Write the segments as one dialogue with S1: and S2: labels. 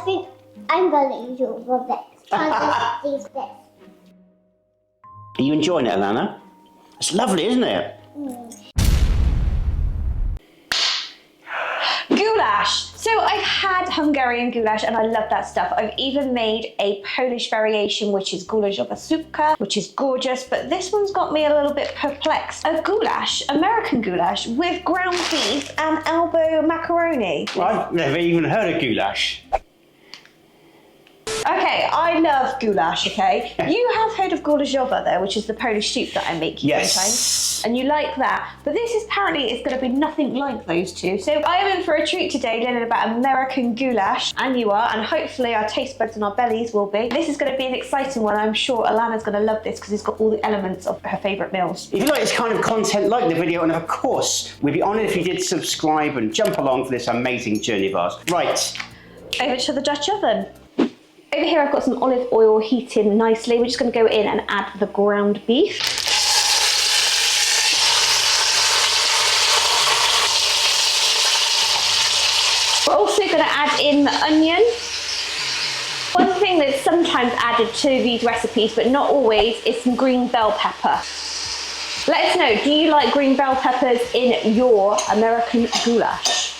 S1: think I'm going to eat all of it. Try these bits.
S2: Are you enjoying it, Alana? It's lovely, isn't it?
S3: Goulash. So I've had Hungarian goulash and I love that stuff. I've even made a Polish variation, which is goulash, which is gorgeous, but this one's got me a little bit perplexed. A goulash, American goulash, with ground beef and elbow macaroni.
S2: I've never even heard of goulash.
S3: Okay, I love goulash, okay? You have heard of goulash though, which is the Polish soup that I make sometimes. And you like that. But this is apparently is going to be nothing like those two. So I am in for a treat today learning about American goulash, and you are, and hopefully our taste buds and our bellies will be. This is going to be an exciting one. I'm sure Alana's going to love this because it's got all the elements of her favourite meals.
S2: If you like this kind of content, like the video, and of course, we'd be honoured if you did subscribe and jump along for this amazing journey of ours. Right.
S3: Over to the Dutch oven. Over here I've got some olive oil heating nicely. We're just going to go in and add the ground beef. We're also going to add in the onion. One thing that's sometimes added to these recipes, but not always, is some green bell pepper. Let us know, do you like green bell peppers in your American goulash?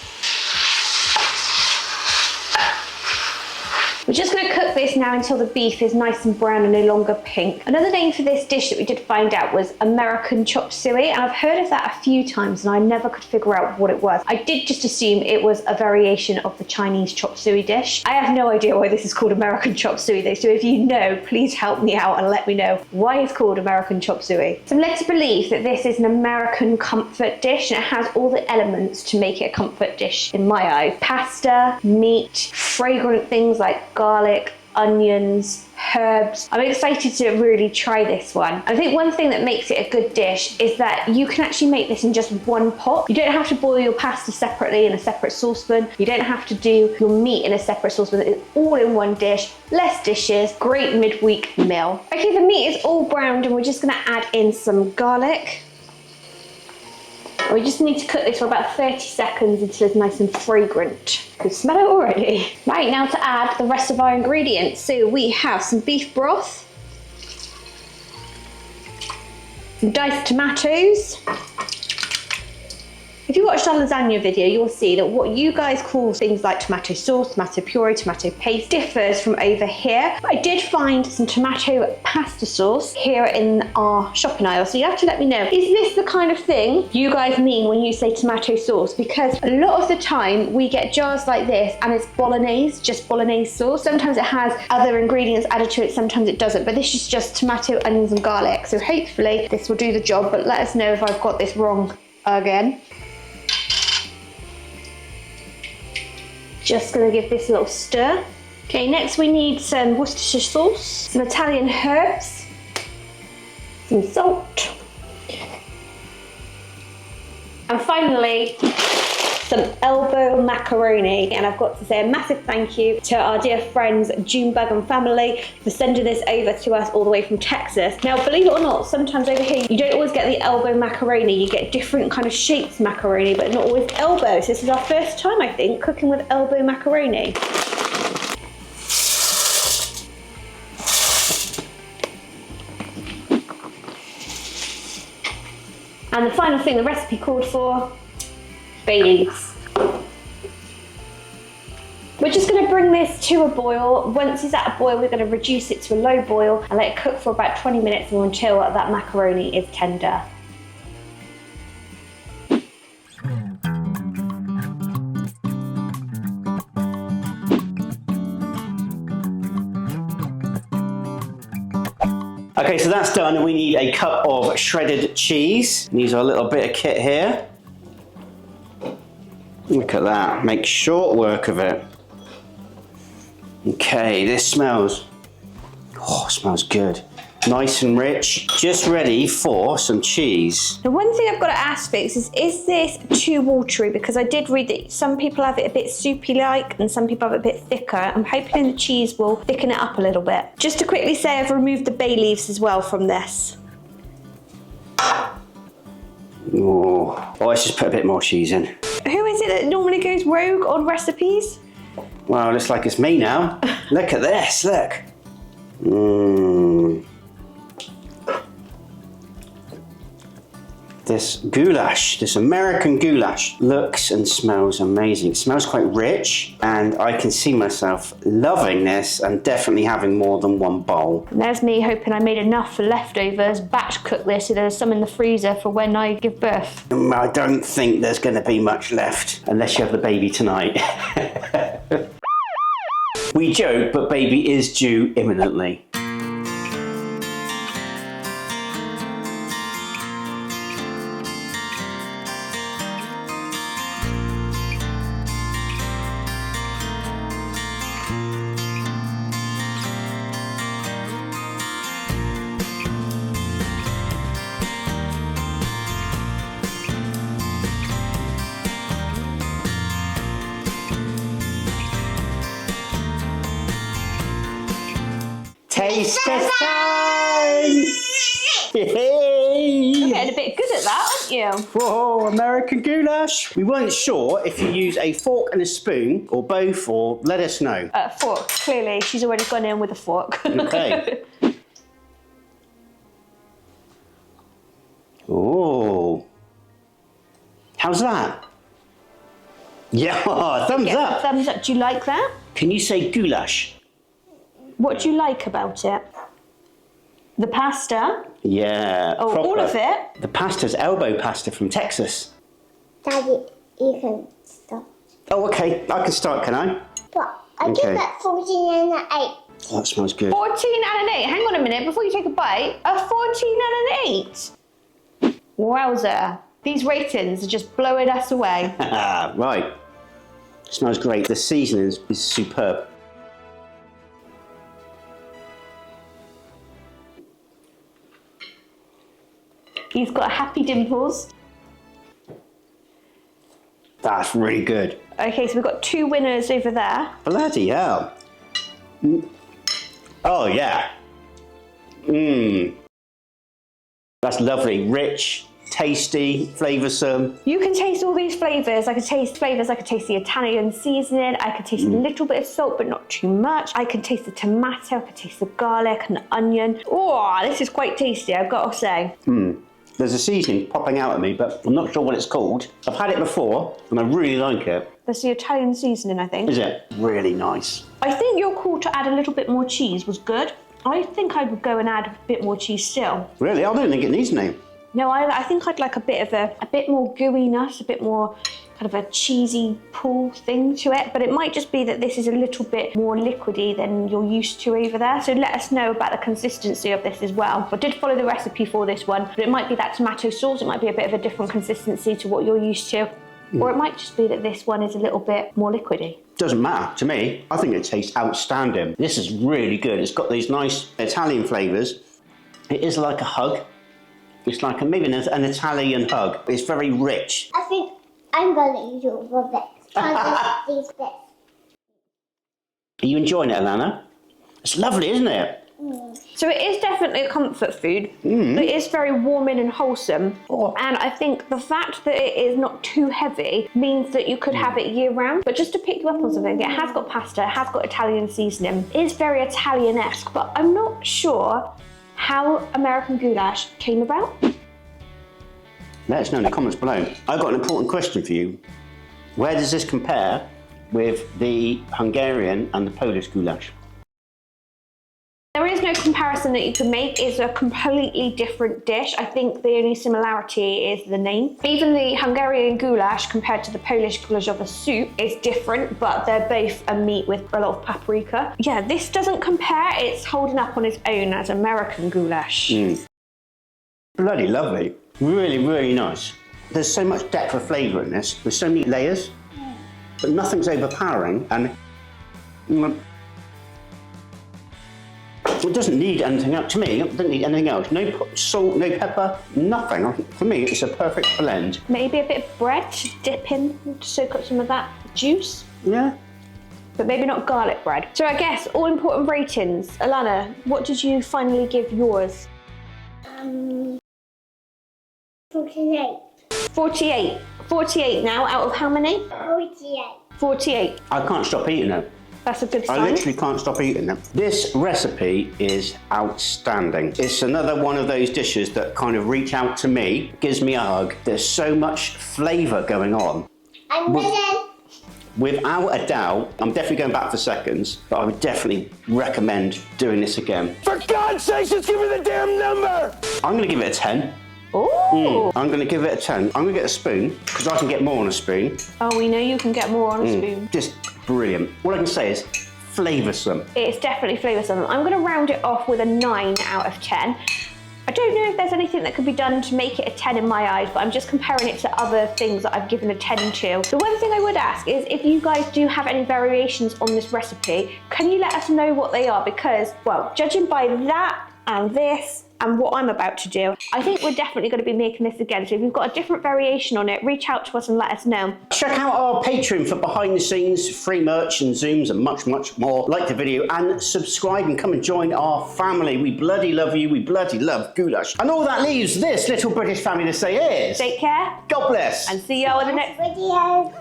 S3: We're just going to cook this now until the beef is nice and brown and no longer pink. Another name for this dish that we did find out was American chop suey, and I've heard of that a few times and I never could figure out what it was. I did just assume it was a variation of the Chinese chop suey dish. I have no idea why this is called American chop suey though, so if you know, please help me out and let me know why it's called American chop suey. So I'm led to believe that this is an American comfort dish and it has all the elements to make it a comfort dish in my eyes. Pasta, meat, fragrant things like garlic, onions, herbs. I'm excited to really try this one. I think one thing that makes it a good dish is that you can actually make this in just one pot. You don't have to boil your pasta separately in a separate saucepan. You don't have to do your meat in a separate saucepan. It's all in one dish, less dishes, great midweek meal. Okay, the meat is all browned and we're just gonna add in some garlic. We just need to cook this for about 30 seconds until it's nice and fragrant. You can smell it already. Right, now to add the rest of our ingredients. So we have some beef broth, some diced tomatoes. If you watched our lasagna video, you'll see that what you guys call things like tomato sauce, tomato puree, tomato paste differs from over here. I did find some tomato pasta sauce here in our shopping aisle, so you have to let me know, is this the kind of thing you guys mean when you say tomato sauce? Because a lot of the time we get jars like this and it's bolognese, just bolognese sauce. Sometimes it has other ingredients added to it, sometimes it doesn't, but this is just tomato, onions and garlic. So hopefully this will do the job, but let us know if I've got this wrong again. Just gonna give this a little stir. Okay, next we need some Worcestershire sauce, some Italian herbs, some salt, and finally some elbow macaroni. And I've got to say a massive thank you to our dear friends Junebug and family for sending this over to us all the way from Texas. Now, believe it or not, sometimes over here you don't always get the elbow macaroni. You get different kind of shapes macaroni, but not always elbow. So this is our first time, I think, cooking with elbow macaroni. And the final thing the recipe called for, bay leaves. We're just going to bring this to a boil. Once it's at a boil, we're going to reduce it to a low boil and let it cook for about 20 minutes or until that macaroni is tender.
S2: Okay, so that's done and we need a cup of shredded cheese. Use our little bit of kit here. Look at that, make short work of it. Okay, this smells, smells good. Nice and rich, just ready for some cheese.
S3: The one thing I've got to ask Vix is this too watery? Because I did read that some people have it a bit soupy-like and some people have it a bit thicker. I'm hoping the cheese will thicken it up a little bit. Just to quickly say, I've removed the bay leaves as well from this.
S2: Oh, let's just put a bit more cheese in.
S3: Who is it that normally goes rogue on recipes?
S2: Wow, looks like it's me now. Look at this, look. Mmm. This goulash, this American goulash, looks and smells amazing. It smells quite rich, and I can see myself loving this and definitely having more than one bowl.
S3: And there's me hoping I made enough for leftovers, batch cook this so there's some in the freezer for when I give birth.
S2: I don't think there's going to be much left, unless you have the baby tonight. We joke, but baby is due imminently. Taste test time! Yay!
S3: You're getting a bit good at that, aren't you?
S2: Whoa, American goulash! We weren't sure if you use a fork and a spoon, or both, or let us know.
S3: Fork, clearly. She's already gone in with a fork.
S2: Okay. Oh. How's that? Yeah, thumbs up!
S3: Thumbs up. Do you like that?
S2: Can you say goulash?
S3: What do you like about it? The pasta?
S2: Yeah.
S3: Oh,
S2: proper.
S3: all of it?
S2: The pasta's elbow pasta from Texas.
S1: Daddy, you can stop.
S2: Oh, okay. I can start, can I?
S1: But I
S2: Okay.
S1: give that 14 and an 8.
S2: Oh, that smells good.
S3: 14 and an 8. Hang on a minute, before you take a bite. A 14 and an 8? Wowzer. These ratings are just blowing us away.
S2: Right. Smells great. The seasoning is superb.
S3: He's got happy dimples.
S2: That's really good.
S3: Okay, so we've got 2 winners over there.
S2: Bloody hell. Oh, yeah. Mmm. That's lovely. Rich, tasty, flavoursome.
S3: You can taste all these flavours. I could taste flavours. I could taste the Italian seasoning. I could taste a little bit of salt, but not too much. I can taste the tomato. I could taste the garlic and the onion. Oh, this is quite tasty, I've got to say.
S2: There's a seasoning popping out at me, but I'm not sure what it's called. I've had it before, and I really like it.
S3: That's the Italian seasoning, I think.
S2: Is it? Really nice.
S3: I think your call to add a little bit more cheese was good. I think I would go and add a bit more cheese still.
S2: Really? I don't think it needs any.
S3: No, I think I'd like a bit more gooiness, a bit more kind of a cheesy pull thing to it. But it might just be that this is a little bit more liquidy than you're used to over there. So let us know about the consistency of this as well. I did follow the recipe for this one, but it might be that tomato sauce. It might be a bit of a different consistency to what you're used to. Or it might just be that this one is a little bit more liquidy.
S2: Doesn't matter to me. I think it tastes outstanding. This is really good. It's got these nice Italian flavours. It is like a hug. It's like maybe an Italian hug. It's very rich.
S1: I think I'm going to eat all the bits. These bits.
S2: Are you enjoying it, Alana? It's lovely, isn't it?
S3: So it is definitely a comfort food. It is very warming and wholesome.
S2: Oh.
S3: And I think the fact that it is not too heavy means that you could have it year round. But just to pick you up on something, it has got pasta, it has got Italian seasoning. It is very Italian-esque, but I'm not sure how American goulash came about.
S2: Let us know in the comments below. I've got an important question for you. Where does this compare with the Hungarian and the Polish goulash?
S3: There is no comparison that you can make. It's a completely different dish. I think the only similarity is the name. Even the Hungarian goulash compared to the Polish goulash soup is different, but they're both a meat with a lot of paprika. Yeah, this doesn't compare. It's holding up on its own as American goulash.
S2: Bloody lovely. Really, really nice. There's so much depth of flavour in this. There's so many layers, but nothing's overpowering, and it doesn't need anything else. To me, it doesn't need anything else. No salt, no pepper, nothing. For me, it's a perfect blend.
S3: Maybe a bit of bread to dip in to soak up some of that juice.
S2: Yeah.
S3: But maybe not garlic bread. So I guess all important ratings. Alana, what did you finally give yours?
S1: 48.
S3: 48. 48 now, out of how many?
S1: 48.
S3: 48.
S2: I can't stop eating it.
S3: That's a good sign.
S2: I literally can't stop eating them. This recipe is outstanding. It's another one of those dishes that kind of reach out to me, gives me a hug. There's so much flavour going on.
S1: I'm ready.
S2: Without a doubt, I'm definitely going back for seconds, but I would definitely recommend doing this again.
S4: For God's sake, just give me the damn number!
S2: I'm going to give it a 10.
S3: Ooh.
S2: I'm going to give it a 10. I'm going to get a spoon, because I can get more on a spoon.
S3: Oh, we know you can get more on a spoon.
S2: Just brilliant. All I can say is flavoursome.
S3: It's definitely flavoursome. I'm going to round it off with a 9 out of 10. I don't know if there's anything that could be done to make it a 10 in my eyes, but I'm just comparing it to other things that I've given a 10 to. The one thing I would ask is if you guys do have any variations on this recipe, can you let us know what they are? Because, well, judging by that and this and what I'm about to do, I think we're definitely going to be making this again. So if you've got a different variation on it, reach out to us and let us know.
S2: Check out our Patreon for behind the scenes, free merch and Zooms and much, much more. Like the video and subscribe and come and join our family. We bloody love you. We bloody love goulash. And all that leaves this little British family to say is...
S3: Take care.
S2: God bless.
S3: And see you all in the next
S1: Video.